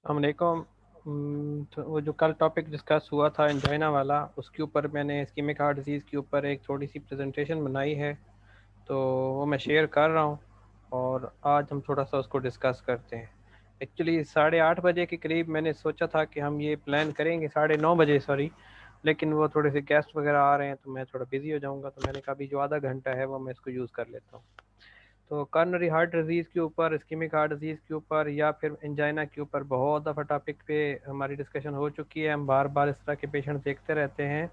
अस्सलामुअलैकुम। तो वो जो कल टॉपिक डिस्कस हुआ था एंजाइना वाला, उसके ऊपर मैंने इस्कीमिक हार्ट डिजीज़ के ऊपर एक थोड़ी सी प्रेजेंटेशन बनाई है, तो वो मैं शेयर कर रहा हूँ और आज हम थोड़ा सा उसको डिस्कस करते हैं। एक्चुअली 8:30 बजे के करीब मैंने सोचा था कि हम ये प्लान करेंगे, 9:30 बजे सॉरी, लेकिन वो थोड़े से गेस्ट वगैरह आ रहे हैं तो मैं थोड़ा बिजी हो जाऊंगा, तो मैंने कहा अभी जो आधा घंटा है वो मैं इसको यूज़ कर लेता हूँ। तो कॉर्नरी हार्ट डिजीज़ के ऊपर, इस्कीमिक हार्ट डिजीज़ के ऊपर या फिर एंजाइना के ऊपर बहुत दफ़ा टॉपिक पे हमारी डिस्कशन हो चुकी है। हम बार बार इस तरह के पेशेंट देखते रहते हैं,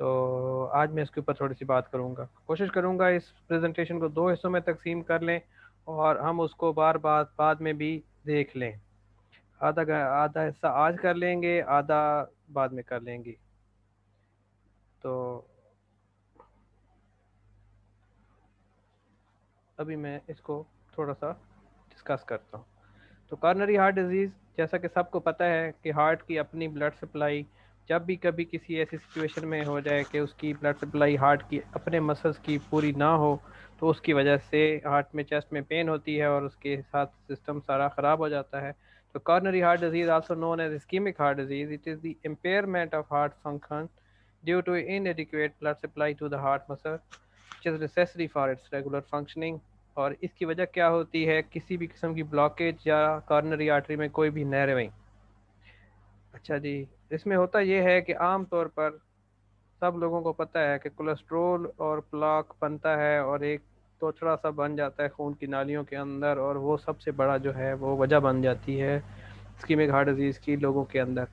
तो आज मैं इसके ऊपर थोड़ी सी बात करूंगा। कोशिश करूंगा इस प्रेजेंटेशन को दो हिस्सों में तकसीम कर लें और हम उसको बार बार बाद में भी देख लें। आधा हिस्सा आज कर लेंगे, आधा बाद में कर लेंगे। तो अभी मैं इसको थोड़ा सा डिस्कस करता हूँ। तो कॉर्नरी हार्ट डिजीज़, जैसा कि सबको पता है कि हार्ट की अपनी ब्लड सप्लाई जब भी कभी किसी ऐसी सिचुएशन में हो जाए कि उसकी ब्लड सप्लाई हार्ट की अपने मसल्स की पूरी ना हो, तो उसकी वजह से हार्ट में, चेस्ट में पेन होती है और उसके साथ सिस्टम सारा ख़राब हो जाता है। तो coronary heart disease also known as ischemic heart disease, it is the impairment of heart function due to inadequate blood supply to the heart muscle which is necessary for its regular functioning। और इसकी वजह क्या होती है? किसी भी किस्म की ब्लॉकेज या कॉर्नरी आर्टरी में कोई भी नैरोइंग। अच्छा जी, इसमें होता यह है कि आम तौर पर सब लोगों को पता है कि कोलेस्ट्रोल और प्लाक बनता है और एक तोचड़ा सा बन जाता है खून की नालियों के अंदर, और वो सबसे बड़ा जो है वो वजह बन जाती है इस्कीमिक हार्ट डिजीज़ की लोगों के अंदर।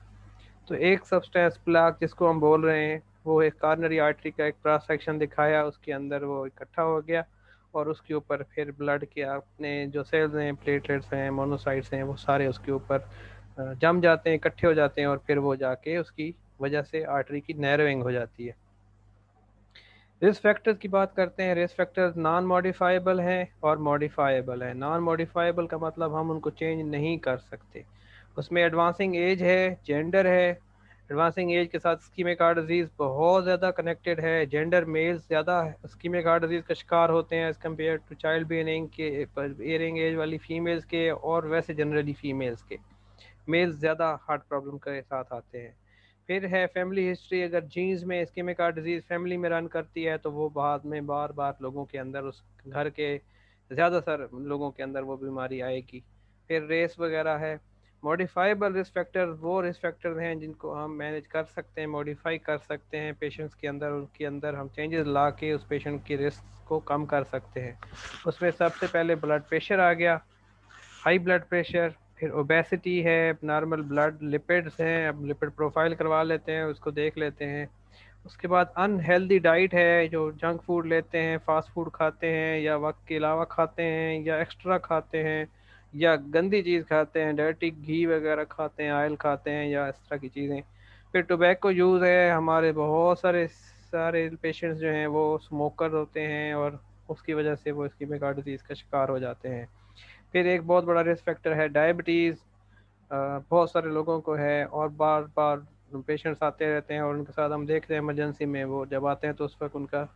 तो एक सब्सटेंस प्लाक जिसको हम बोल रहे हैं, वो एक कॉर्नरी आर्टरी का एक क्रॉस सेक्शन दिखाया, उसके अंदर वो इकट्ठा हो गया और उसके ऊपर फिर ब्लड के अपने जो सेल्स हैं, प्लेटलेट्स हैं, मोनोसाइट्स हैं, वो सारे उसके ऊपर जम जाते हैं, इकट्ठे हो जाते हैं और फिर वो जाके उसकी वजह से आर्टरी की नैरोइंग हो जाती है। रिस्क फैक्टर्स की बात करते हैं। रिस्क फैक्टर्स नॉन मॉडिफाइबल हैं और मॉडिफाइबल हैं। नॉन मॉडिफाइबल का मतलब हम उनको चेंज नहीं कर सकते। उसमें एडवांसिंग एज है, जेंडर है। एडवांसिंग एज के साथ इस्कीमिक हार्ट डिजीज़ बहुत ज़्यादा कनेक्टेड है। जेंडर मेल्स ज़्यादा इस्कीमिक हार्ट डिजीज़ का शिकार होते हैं as compare to child bearing के, बेयरिंग एज वाली फीमेल्स के, और वैसे जनरली फीमेल्स के। मेल्स ज़्यादा हार्ट प्रॉब्लम के साथ आते हैं। फिर है फैमिली हिस्ट्री। अगर जीन्स में इस्कीमिक हार्ट डिजीज़ फैमिली में रन करती है तो वो बाद में बार बार लोगों के अंदर, उस घर के ज़्यादातर लोगों के अंदर वो बीमारी आएगी। फिर रेस वगैरह है। मॉडिफाइबल रिस्क फैक्टर वो रिस्क फैक्टर हैं जिनको हम मैनेज कर सकते हैं, मॉडिफाई कर सकते हैं पेशेंट्स के अंदर, उनके अंदर हम चेंजेस ला के उस पेशेंट की रिस्क को कम कर सकते हैं। उसमें सबसे पहले ब्लड प्रेशर आ गया, हाई ब्लड प्रेशर। फिर ओबेसिटी है, नॉर्मल ब्लड लिपिड्स हैं, अब लिपिड प्रोफाइल करवा लेते हैं, उसको देख लेते हैं। उसके बाद अनहेल्दी डाइट है, जो जंक फूड लेते हैं, फास्ट फूड खाते हैं, या वक्त के अलावा खाते हैं, या एक्स्ट्रा खाते हैं, या गंदी चीज़ खाते हैं, डर्टी घी वगैरह खाते हैं, ऑयल खाते हैं, या इस तरह की चीज़ें। फिर टोबैको यूज़ है। हमारे बहुत सारे सारे पेशेंट्स जो हैं वो स्मोकर होते हैं और उसकी वजह से वो इस्कीमिक हार्ट डिजीज़ का शिकार हो जाते हैं। फिर एक बहुत बड़ा रिस्क फैक्टर है डायबिटीज़। बहुत सारे लोगों को है और बार बार पेशेंट्स आते रहते हैं और उनके साथ हम देखते हैं इमरजेंसी में, वो जब आते हैं तो उस वक्त उनका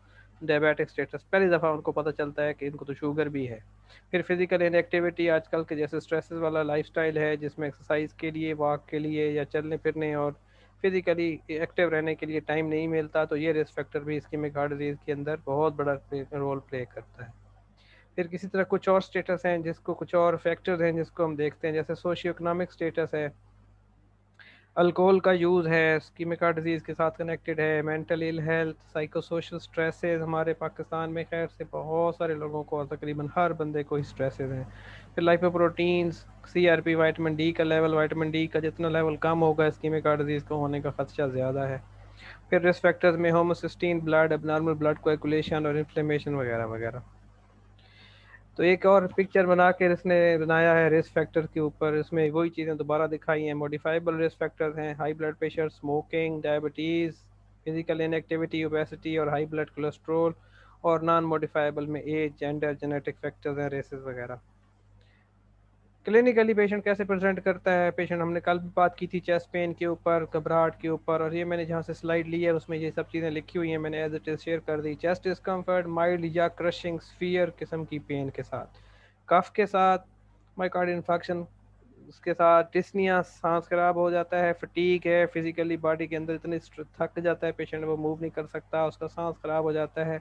डायबिटिक स्टेटस पहली दफ़ा उनको पता चलता है कि इनको तो शुगर भी है। फिर फिजिकल इनएक्टिविटी, आजकल के जैसे स्ट्रेसेस वाला लाइफस्टाइल है जिसमें एक्सरसाइज के लिए, वॉक के लिए या चलने फिरने और फिजिकली एक्टिव रहने के लिए टाइम नहीं मिलता, तो ये रिस्क फैक्टर भी इस्कीमिक हार्ट डिजीज़ के अंदर बहुत बड़ा रोल प्ले करता है। फिर किसी तरह कुछ और स्टेटस हैं जिसको, कुछ और फैक्टर्स हैं जिसको हम देखते हैं, जैसे सोशियो इकोनॉमिक स्टेटस है, अल्कोहल का यूज़ है, इस्कीमिक हार्ट डिजीज़ के साथ कनेक्टेड है, mental ill health, psycho social stresses. हमारे पाकिस्तान में खैर से बहुत सारे लोगों को, तकरीबन हर बंदे को ही स्ट्रेसेस हैं। फिर लाइपोप्रोटीन्स, सीआरपी, विटामिन डी का लेवल, विटामिन डी का जितना लेवल कम होगा इस्कीमिक हार्ट डिजीज़ को होने का खदशा ज़्यादा है। फिर रिस्क फैक्टर्स में homocysteine blood, abnormal blood coagulation और इन्फ्लेमेशन वगैरह वगैरह। तो एक और पिक्चर बना के इसने बनाया है रिस्क फैक्टर के ऊपर, इसमें वही चीज़ें दोबारा दिखाई हैं। मॉडिफाइबल रिस्क फैक्टर्स हैं high blood pressure, smoking, diabetes, physical inactivity, obesity और हाई ब्लड कोलेस्ट्रोल। और नॉन मॉडिफाइबल में एज, जेंडर, जेनेटिक फैक्टर्स हैं, रेसेस वगैरह। क्लिनिकली पेशेंट कैसे प्रेजेंट करता है? पेशेंट, हमने कल भी बात की थी चेस्ट पेन के ऊपर, घबराहट के ऊपर, और ये मैंने जहाँ से स्लाइड ली है उसमें ये सब चीज़ें लिखी हुई हैं, मैंने एज इट इज़ शेयर कर दी। चेस्ट डिस्कम्फर्ट, माइल्ड या क्रशिंग स्फीयर किस्म की पेन के साथ, कफ के साथ, माइकार्डियल इन्फेक्शन उसके साथ डिस्निया, सांस खराब हो जाता है, फटीक है, फिजिकली बॉडी के अंदर इतनी थक जाता है पेशेंट, वो मूव नहीं कर सकता, उसका सांस खराब हो जाता है।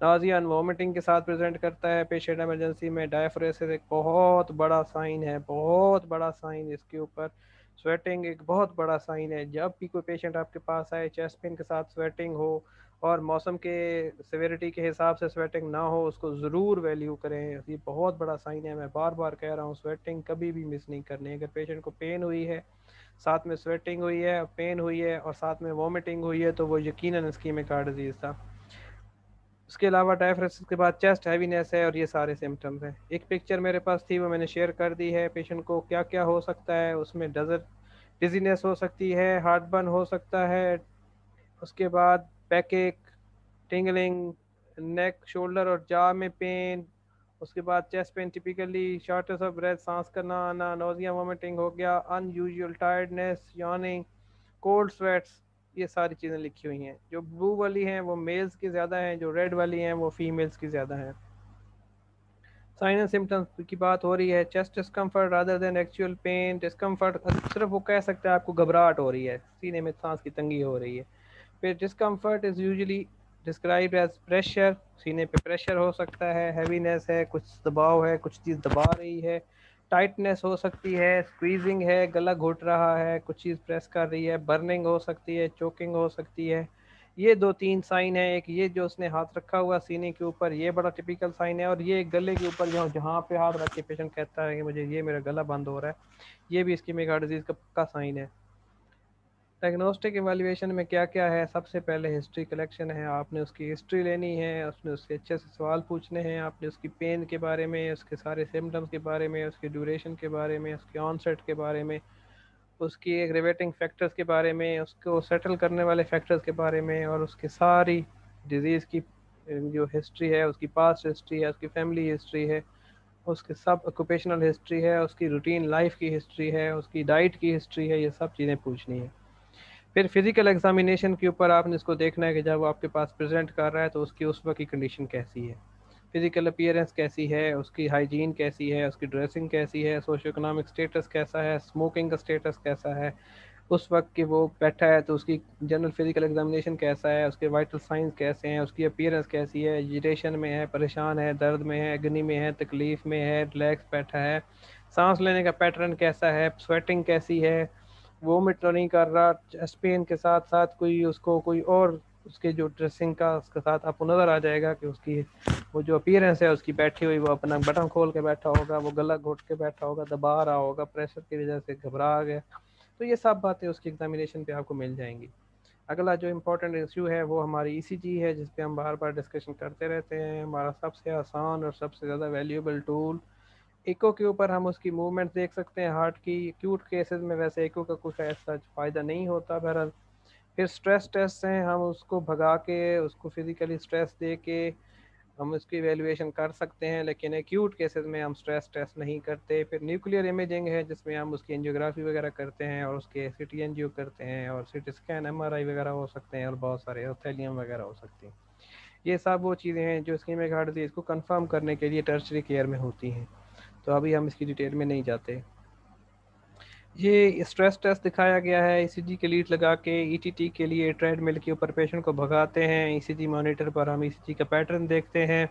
नाजिया एंड वोमिटिंग के साथ प्रेजेंट करता है पेशेंट इमरजेंसी में। डायफोरेसिस एक बहुत बड़ा साइन है, बहुत बड़ा साइन इसके ऊपर। स्वेटिंग एक बहुत बड़ा साइन है। जब भी कोई पेशेंट आपके पास आए चेस्ट पेन के साथ स्वेटिंग हो और मौसम के सेवेरिटी के हिसाब से स्वेटिंग ना हो, उसको ज़रूर वैल्यू करें, ये बहुत बड़ा साइन है। मैं बार बार कह रहा हूँ, स्वेटिंग कभी भी मिस नहीं करनी है। अगर पेशेंट को पेन हुई है, साथ में स्वेटिंग हुई है, पेन हुई है और साथ में वॉमिटिंग हुई है, तो वो यकीनन इस्कीमिक हार्ट डिजीज़ था। उसके अलावा डायफ्रेसिस के बाद चेस्ट हैवीनेस है और ये सारे सिम्टम्स हैं। एक पिक्चर मेरे पास थी, वो मैंने शेयर कर दी है। पेशेंट को क्या क्या हो सकता है उसमें, डजर डिजीनेस हो सकती है, हार्ट बर्न हो सकता है, उसके बाद back ache, tingling, neck, shoulder और जॉ में पेन, उसके बाद chest pain, typically shortness of breath, सांस का ना आना, नोजिया, वोमिटिंग हो गया, unusual tiredness, yawning, cold sweats, ये सारी चीज़ें लिखी हुई हैं। जो ब्लू वाली हैं वो मेल्स की ज़्यादा हैं, जो रेड वाली हैं वो फीमेल्स की ज़्यादा हैं। साइन एंड सिम्टम्स की बात हो रही है, chest discomfort rather than actual pain. Discomfort सिर्फ वो कह सकते हैं आपको घबराहट हो रही है, सीने में सांस की तंगी हो रही है। फिर discomfort is usually describe as pressure, सीने पे प्रेशर हो सकता है, हैवीनेस है, कुछ दबाव है, कुछ चीज़ दबा रही है, टाइटनेस हो सकती है, स्क्वीजिंग है, गला घुट रहा है, कुछ चीज़ प्रेस कर रही है, बर्निंग हो सकती है, चोकिंग हो सकती है। ये दो तीन साइन है। एक ये जो उसने हाथ रखा हुआ सीने के ऊपर, ये बड़ा टिपिकल साइन है। और ये गले के ऊपर जहाँ जहाँ पे हाथ रख के पेशेंट कहता है कि मुझे ये मेरा गला बंद हो रहा है, ये भी इस्कीमिक हार्ट डिजीज़ का पक्का साइन है। डायग्नोस्टिक इवैल्यूएशन में क्या क्या है, सबसे पहले हिस्ट्री कलेक्शन है। आपने उसकी हिस्ट्री लेनी है, उसने उससे अच्छे से सवाल पूछने हैं, आपने उसकी पेन के बारे में, उसके सारे सिम्टम्स के बारे में, उसकी ड्यूरेशन के बारे में, उसके ऑनसेट के बारे में, उसकी एग्रेवेटिंग फैक्टर्स के बारे में, उसको सेटल करने वाले फैक्टर्स के बारे में, और उसकी सारी डिजीज़ की जो हिस्ट्री है, उसकी पास्ट हिस्ट्री है, उसकी फैमिली हिस्ट्री है, उसके सब ऑक्यूपेशनल हिस्ट्री है, उसकी रूटीन लाइफ की हिस्ट्री है, उसकी डाइट की हिस्ट्री है, ये सब चीज़ें पूछनी है। फिर फिजिकल एग्जामिनेशन के ऊपर आपने इसको देखना है कि जब वो आपके पास प्रेजेंट कर रहा है तो उसकी उस वक्त की कंडीशन कैसी है, फिजिकल अपीयरेंस कैसी है, उसकी हाइजीन कैसी है, उसकी ड्रेसिंग कैसी है, सोशो इकोनॉमिक स्टेटस कैसा है, स्मोकिंग का स्टेटस कैसा है, उस वक्त कि वो बैठा है तो उसकी जनरल फिजिकल एग्जामिनेशन कैसा है, उसके वाइटल साइंस कैसे हैं, उसकी अपीयरेंस कैसी है, इरिटेशन में है, परेशान है, दर्द में है, अग्नि में है, तकलीफ़ में है, रिलैक्स बैठा है, सांस लेने का पैटर्न कैसा है, स्वेटिंग कैसी है, वोमिट तो नहीं कर रहा, चेस्ट पेन के साथ साथ कोई उसको कोई और उसके जो ड्रेसिंग का उसके साथ आपको नज़र आ जाएगा कि उसकी वो जो अपीयरेंस है उसकी बैठी हुई, वो अपना बटन खोल के बैठा होगा, वो गला घोट के बैठा होगा, दबा रहा होगा, प्रेशर की वजह से घबरा गया। तो ये सब बातें उसकी एग्जामिनेशन पे आपको मिल जाएंगी। अगला जो इम्पोर्टेंट इशू है वो हमारी ईसीजी है, जिस पे हम बार बार डिस्कशन करते रहते हैं। हमारा सबसे आसान और सबसे ज़्यादा वैल्यूएबल टूल। इको के ऊपर हम उसकी मूवमेंट देख सकते हैं हार्ट की। एक्यूट केसेस में वैसे इको का कुछ ऐसा फ़ायदा नहीं होता बहरहाल। फिर स्ट्रेस टेस्ट हैं, हम उसको भगा के उसको फिजिकली स्ट्रेस दे के हम इसकी वैल्यूएशन कर सकते हैं, लेकिन एक्यूट केसेस में हम स्ट्रेस टेस्ट नहीं करते। फिर न्यूक्लियर इमेजिंग है, जिसमें हम उसकी एंजियोग्राफी वगैरह करते हैं और उसके सिटी एंजियो करते हैं, और सिटी स्कैन, एमआरआई वगैरह हो सकते हैं, और बहुत सारे ऑर्थेलियम वगैरह हो सकते हैं। ये सब वो चीज़ें हैं जो इस्कीमिक हार्ट डिजीज़ को कंफर्म करने के लिए टर्शरी केयर में होती हैं। तो अभी हम इसकी डिटेल में नहीं जाते। ये स्ट्रेस टेस्ट दिखाया गया है, ईसीजी के लीड लगा के ईटीटी के लिए ट्रेडमिल के ऊपर पेशेंट को भगाते हैं, ईसीजी मॉनिटर पर हम ईसीजी का पैटर्न देखते हैं।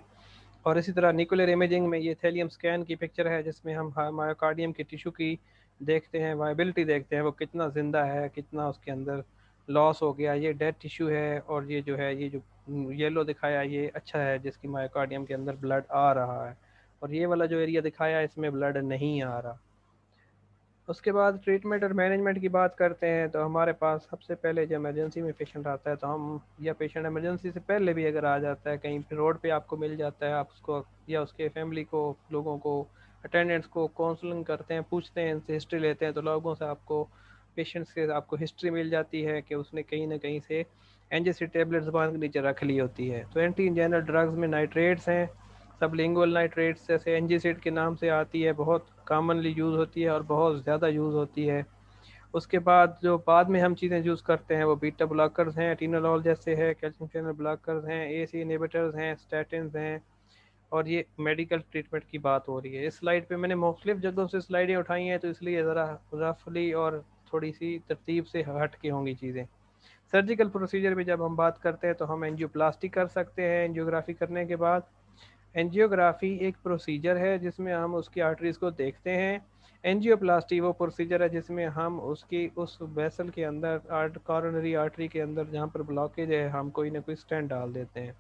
और इसी तरह न्यूक्लियर इमेजिंग में ये थैलियम स्कैन की पिक्चर है, जिसमें हम मायोकार्डियम के टिश्यू की देखते हैं, वायबिलिटी देखते हैं, वो कितना ज़िंदा है, कितना उसके अंदर लॉस हो गया। ये डेड टिश्यू है, और ये जो है, ये जो येलो दिखाया ये अच्छा है, जिसकी मायोकार्डियम के अंदर ब्लड आ रहा है, और ये वाला जो एरिया दिखाया इसमें ब्लड नहीं आ रहा। उसके बाद ट्रीटमेंट और मैनेजमेंट की बात करते हैं, तो हमारे पास सबसे पहले जब इमरजेंसी में पेशेंट आता है तो हम, या पेशेंट इमरजेंसी से पहले भी अगर आ जाता है, कहीं पे रोड पे आपको मिल जाता है, आप उसको या उसके फैमिली को, लोगों को, अटेंडेंट्स को काउंसलिंग करते हैं, पूछते हैं, इनसे हिस्ट्री लेते हैं, तो लोगों से आपको, पेशेंट से आपको हिस्ट्री मिल जाती है कि उसने कहीं ना कहीं से एनजेसी टेबलेट ज़ुबान के नीचे रख ली होती है। तो एंटी इंजेनल ड्रग्स में नाइट्रेट्स हैं, सबलिंगुअल नाइट्रेट्स, जैसे एनजीसिड के नाम से आती है, बहुत कॉमनली यूज़ होती है और बहुत ज़्यादा यूज़ होती है। उसके बाद जो बाद में हम चीज़ें यूज़ करते हैं वो बीटा ब्लॉकर्स हैं, टीनोलॉल जैसे है, कैल्शियम चैनल ब्लॉकर्स हैं, एसी इनहिबिटर्स हैं, स्टैटिन्स हैं, और ये मेडिकल ट्रीटमेंट की बात हो रही है। इस स्लाइड पे मैंने मुख्तलिफ जगहों से स्लाइडें उठाई हैं, तो इसलिए ज़रा रफली और थोड़ी सी तरतीब से हट के होंगी चीज़ें। सर्जिकल प्रोसीजर में जब हम बात करते हैं तो हम एंजियोप्लास्टी कर सकते हैं। एंजियोग्राफी करने के बाद, एंजियोग्राफी एक प्रोसीजर है जिसमें हम उसकी आर्टरीज को देखते हैं। एंजियोप्लास्टी वो प्रोसीजर है जिसमें हम उसकी उस वेसल के अंदर, कॉरोनरी आर्टरी के अंदर जहाँ पर ब्लॉकेज है, हम कोई ना कोई स्टेंट डाल देते हैं।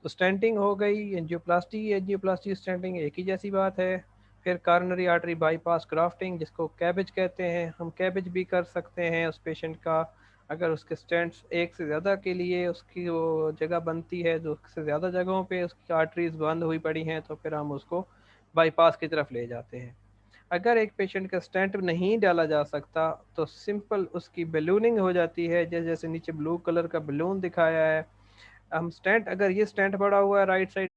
तो स्टेंटिंग हो गई, एंजियोप्लास्टी स्टेंटिंग एक ही जैसी बात है। फिर कॉरोनरी आर्टरी बाईपास ग्राफ्टिंग, जिसको कैबेज कहते हैं, हम कैबेज भी कर सकते हैं उस पेशेंट का। अगर उसके स्टेंट्स एक से ज़्यादा के लिए उसकी वो जगह बनती है, जो उससे ज़्यादा जगहों पे उसकी आर्टरीज बंद हुई पड़ी हैं, तो फिर हम उसको बाईपास की तरफ ले जाते हैं। अगर एक पेशेंट का स्टेंट नहीं डाला जा सकता, तो सिंपल उसकी बलूनिंग हो जाती है, जैसे जैसे नीचे ब्लू कलर का बलून दिखाया है। हम स्टेंट, अगर ये स्टेंट पड़ा हुआ है राइट साइड